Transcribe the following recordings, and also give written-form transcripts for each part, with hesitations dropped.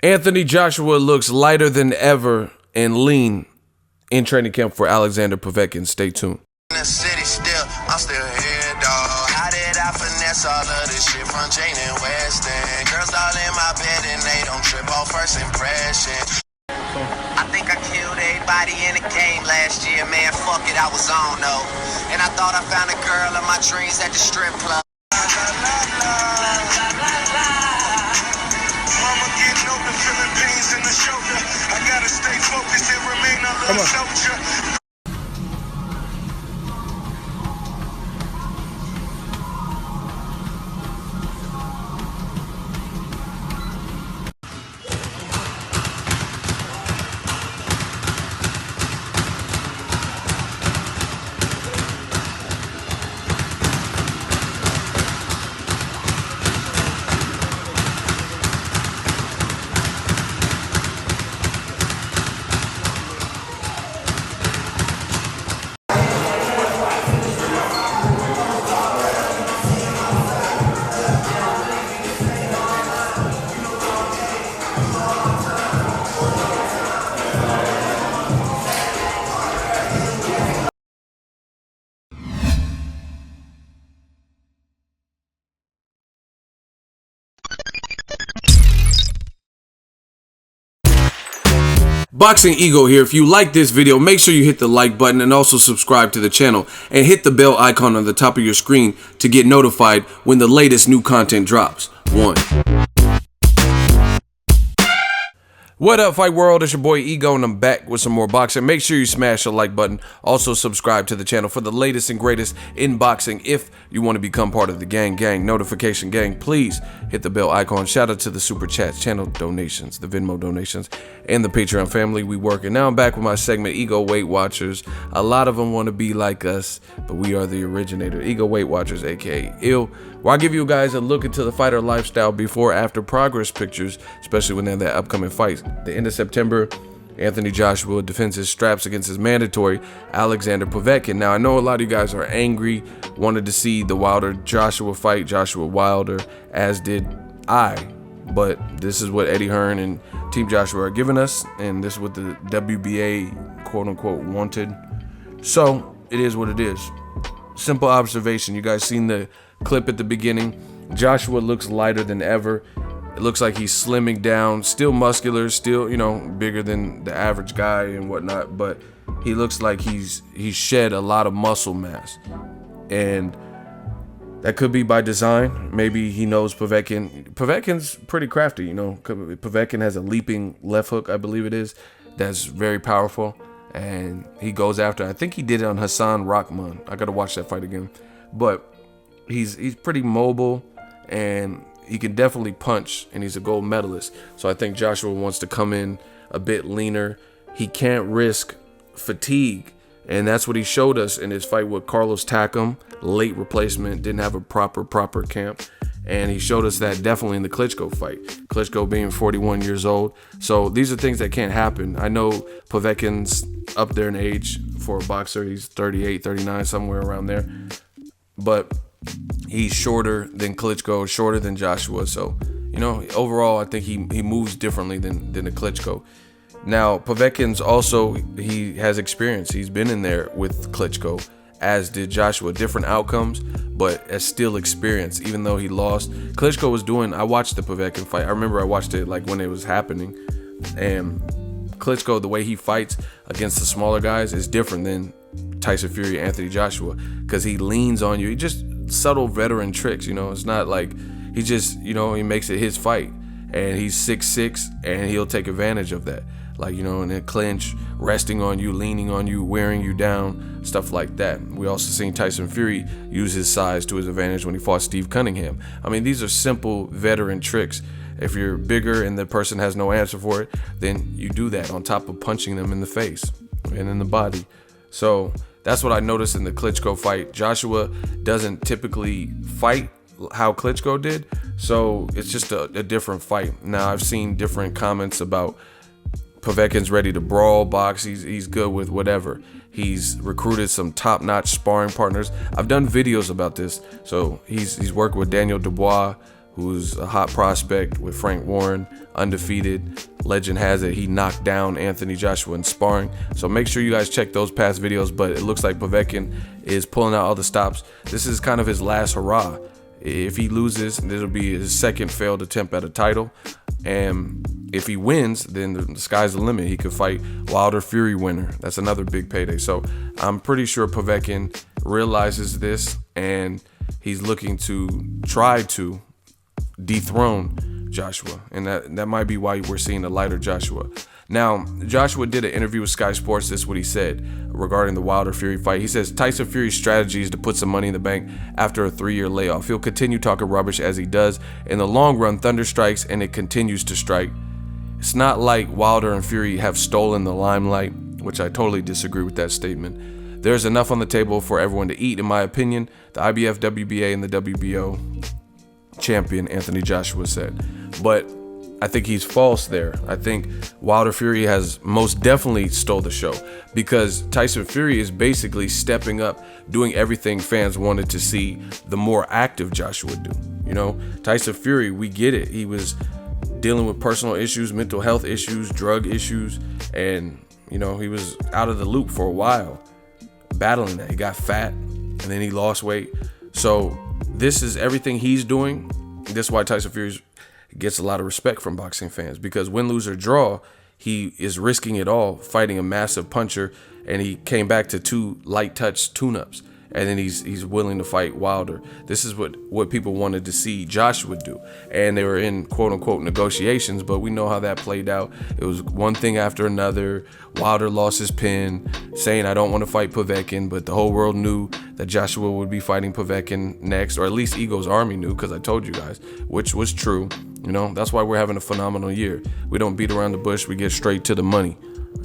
Anthony Joshua looks lighter than ever and lean in training camp for Alexander Povetkin. Stay tuned. In the city still, I'm still here, dog. How did I finesse all of this shit from Jane and Weston? Girls all in my bed and they don't trip off first impression. I think I killed everybody in the game last year, man. Fuck it, I was on though. And I thought I found a girl of my dreams at the strip club. Mama getting open, feeling pains in the shoulder. I gotta stay focused and remain a little soldier. Boxing Ego here. If you like this video, make sure you hit the like button and also subscribe to the channel and hit the bell icon on the top of your screen to get notified when the latest new content drops. What up, Fight World? It's your boy Ego, and I'm back with some more boxing. Make sure you smash the like button. Also subscribe to the channel for the latest and greatest in boxing. If you want to become part of the gang notification gang, please hit the bell icon. Shout out to the super chats, channel donations, the Venmo donations, and the Patreon family. We work. And now I'm back with my segment, Ego Weight Watchers. A lot of them want to be like us, but we are the originator. Ego Weight Watchers, aka ILL, where I give you guys a look into the fighter lifestyle before, after progress pictures, especially when they have that upcoming fight. The end of September, Anthony Joshua defends his straps against his mandatory Alexander Povetkin. Now, I know a lot of you guys are angry, wanted to see the Wilder Joshua fight, Joshua Wilder, as did I. But this is what Eddie Hearn and Team Joshua are giving us, and this is what the WBA quote-unquote wanted. So, it is what it is. Simple observation. You guys seen the clip at the beginning. Joshua looks lighter than ever. It looks like he's slimming down, still muscular, still, you know, bigger than the average guy and whatnot, but he looks like he's shed a lot of muscle mass. And that could be by design. Maybe he knows Povetkin. Povetkin's pretty crafty, you know. Povetkin has a leaping left hook, I believe it is, that's very powerful. And he goes after, I think he did it on Hassan Rahman. I gotta watch that fight again. But he's pretty mobile, and he can definitely punch, and he's a gold medalist. So I think Joshua wants to come in a bit leaner. He can't risk fatigue, and that's what he showed us in his fight with Carlos Takam. Late replacement, didn't have a proper camp, and he showed us that definitely in the Klitschko fight. Klitschko being 41 years old. So these are things that can't happen. I know Povetkin's up there in age for a boxer. He's 38, 39, somewhere around there. But he's shorter than Klitschko, shorter than Joshua. So, you know, overall, I think he moves differently than a Klitschko. Now, Povetkin's also, he has experience. He's been in there with Klitschko, as did Joshua. Different outcomes, but as still experience, even though he lost. Klitschko was doing, I watched the Povetkin fight. I remember I watched it like when it was happening. And Klitschko, the way he fights against the smaller guys is different than Tyson Fury, Anthony Joshua, because he leans on you. He just subtle veteran tricks, you know. It's not like he just, you know, he makes it his fight, and he's 6'6", and he'll take advantage of that, like, you know, in a clinch, resting on you, leaning on you, wearing you down, stuff like that. We also seen Tyson Fury use his size to his advantage when he fought Steve Cunningham. I mean, these are simple veteran tricks. If you're bigger and the person has no answer for it, then you do that on top of punching them in the face and in the body. So that's what I noticed in the Klitschko fight. Joshua doesn't typically fight how Klitschko did, so it's just a different fight. Now, I've seen different comments about Povetkin's ready to brawl, box. He's good with whatever. He's recruited some top-notch sparring partners. I've done videos about this. So he's worked with Daniel Dubois, who's a hot prospect with Frank Warren, undefeated. Legend has it he knocked down Anthony Joshua in sparring. So make sure you guys check those past videos. But it looks like Povetkin is pulling out all the stops. This is kind of his last hurrah. If he loses, it'll be his second failed attempt at a title. And if he wins, then the sky's the limit. He could fight Wilder Fury winner. That's another big payday. So I'm pretty sure Povetkin realizes this, and he's looking to try to dethrone Joshua, and that might be why we're seeing a lighter Joshua. Now, Joshua did an interview with Sky Sports. This is what he said regarding the Wilder Fury fight. He says Tyson Fury's strategy is to put some money in the bank after a 3-year layoff. He'll continue talking rubbish as he does. In the long run, thunder strikes and it continues to strike. It's not like Wilder and Fury have stolen the limelight, which I totally disagree with that statement. There's enough on the table for everyone to eat, in my opinion. The IBF, WBA, and the WBO champion Anthony Joshua said. But I think he's false there. I think Wilder Fury has most definitely stole the show, because Tyson Fury is basically stepping up, doing everything fans wanted to see the more active Joshua do. You know, Tyson Fury, we get it. He was dealing with personal issues, mental health issues, drug issues, and you know, he was out of the loop for a while, battling that. He got fat and then he lost weight. So this is everything he's doing. That's why Tyson Fury gets a lot of respect from boxing fans, because win, lose, or draw, he is risking it all, fighting a massive puncher, and he came back to 2 light touch tune-ups, and then he's willing to fight Wilder. This is what people wanted to see Joshua do, and they were in quote-unquote negotiations, but we know how that played out. It was one thing after another. Wilder lost his pin, saying, I don't want to fight Povetkin, but the whole world knew that Joshua would be fighting Povetkin next, or at least Ego's Army knew, because I told you guys, which was true. You know, that's why we're having a phenomenal year. We don't beat around the bush. We get straight to the money.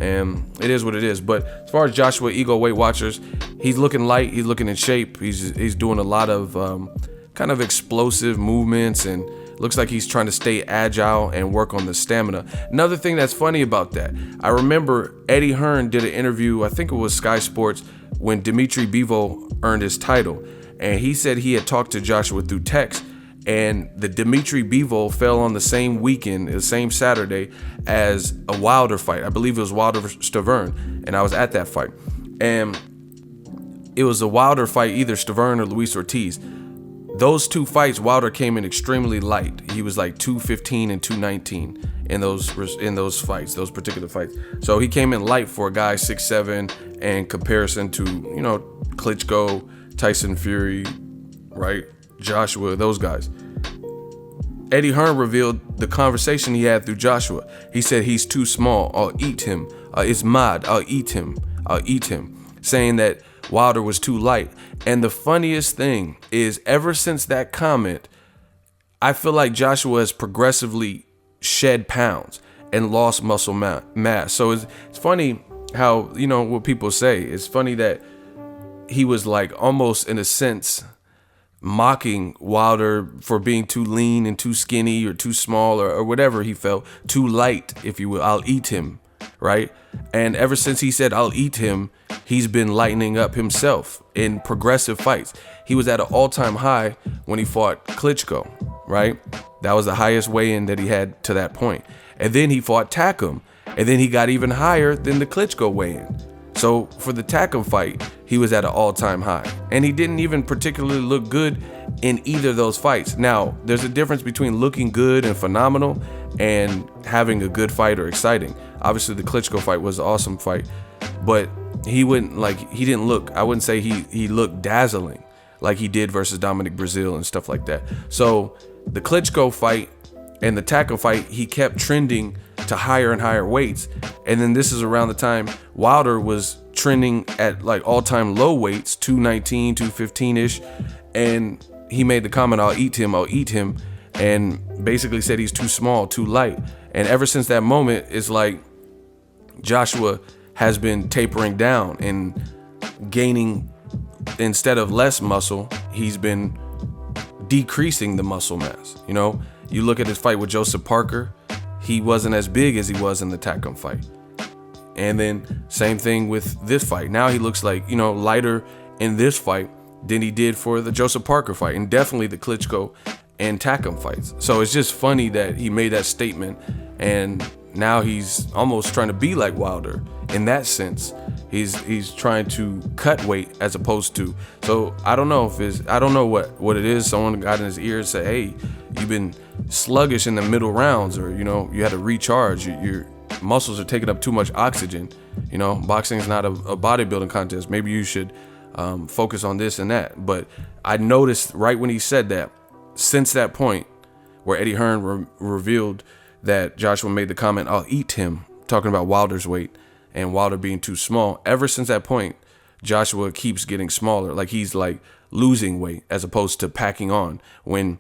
And it is what it is. But as far as Joshua, Ego, Weight Watchers, he's looking light. He's looking in shape. He's doing a lot of kind of explosive movements, and looks like he's trying to stay agile and work on the stamina. Another thing that's funny about that, I remember Eddie Hearn did an interview, I think it was Sky Sports, when Dimitri Bivol earned his title. And he said he had talked to Joshua through text, and the Dimitri Bivol fell on the same weekend, the same Saturday, as a Wilder fight. I believe it was Wilder versus Stavern, and I was at that fight. And it was a Wilder fight, either Stavern or Luis Ortiz. Those 2 fights, Wilder came in extremely light. He was like 215 and 219 in those fights, those particular fights. So he came in light for a guy 6'7", in comparison to, you know, Klitschko, Tyson Fury, right? Joshua, those guys. Eddie Hearn revealed the conversation he had through Joshua. He said, he's too small, I'll eat him. It's mad, I'll eat him. Saying that Wilder was too light. And the funniest thing is, ever since that comment, I feel like Joshua has progressively shed pounds and lost muscle mass. So it's funny how, you know, what people say. It's funny that he was like almost in a sense mocking Wilder for being too lean and too skinny or too small or whatever he felt, too light, if you will. I'll eat him, right? And ever since he said, I'll eat him, he's been lightening up himself in progressive fights. He was at an all-time high when he fought Klitschko, right? That was the highest weigh-in that he had to that point. And then he fought Takum, and then he got even higher than the Klitschko weigh-in. So for the Takum fight, he was at an all-time high, and he didn't even particularly look good in either of those fights. Now, there's a difference between looking good and phenomenal and having a good fight or exciting. Obviously, the Klitschko fight was an awesome fight, but he didn't look, I wouldn't say he looked dazzling like he did versus Dominic Breazeale and stuff like that. So the Klitschko fight and the Takum fight, he kept trending to higher and higher weights. And then this is around the time Wilder was trending at like all-time low weights, 219, 215-ish. And he made the comment, I'll eat him, and basically said he's too small, too light. And ever since that moment, it's like Joshua has been tapering down and gaining, instead of less muscle, he's been decreasing the muscle mass. You know, you look at his fight with Joseph Parker, he wasn't as big as he was in the Takum fight. And then same thing with this fight. Now he looks like, you know, lighter in this fight than he did for the Joseph Parker fight, and definitely the Klitschko and Takam fights. So it's just funny that he made that statement, and now he's almost trying to be like Wilder in that sense. He's trying to cut weight as opposed to. So I don't know what it is. Someone got in his ear and said, hey, you've been sluggish in the middle rounds, or you had to recharge. Your muscles are taking up too much oxygen. Boxing is not a bodybuilding contest. Maybe you should focus on this and that. But I noticed right when he said that, since that point where Eddie Hearn revealed that Joshua made the comment, I'll eat him, talking about Wilder's weight and Wilder being too small. Ever since that point, Joshua keeps getting smaller. Like he's like losing weight as opposed to packing on. When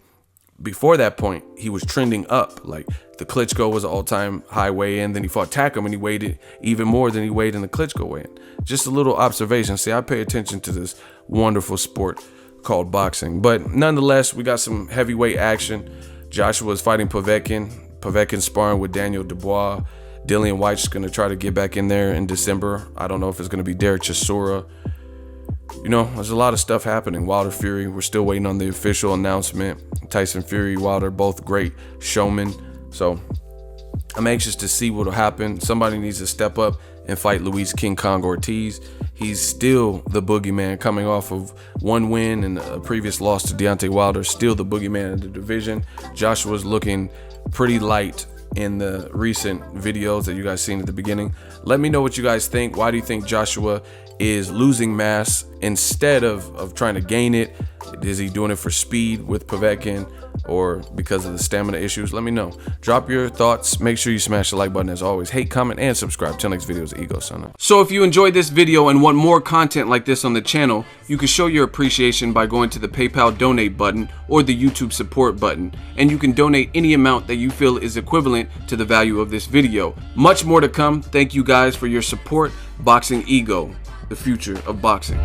before that point, he was trending up. Like the Klitschko was an all-time high weigh-in. Then he fought Takam and he weighed it even more than he weighed in the Klitschko weigh-in. Just a little observation. See, I pay attention to this wonderful sport called boxing. But nonetheless, we got some heavyweight action. Joshua's fighting Povetkin. Povetkin sparring with Daniel Dubois. Dillian White's going to try to get back in there in December. I don't know if it's going to be Derek Chisora. There's a lot of stuff happening. Wilder Fury, we're still waiting on the official announcement. Tyson Fury, Wilder, both great showmen. So I'm anxious to see what will happen. Somebody needs to step up and fight Luis King Kong Ortiz. He's still the boogeyman, coming off of one win and a previous loss to Deontay Wilder. Still the boogeyman in the division. Joshua's looking pretty light in the recent videos that you guys seen at the beginning. Let me know what you guys think. Why do you think Joshua is losing mass instead of trying to gain it? Is he doing it for speed with Povetkin or because of the stamina issues? Let me know. Drop your thoughts. Make sure you smash the like button as always. Hate, comment, and subscribe. Till next video is Ego sign up. So if you enjoyed this video and want more content like this on the channel, you can show your appreciation by going to the PayPal donate button or the YouTube support button, and you can donate any amount that you feel is equivalent to the value of this video. Much more to come. Thank you guys for your support. Boxing Ego, the future of boxing.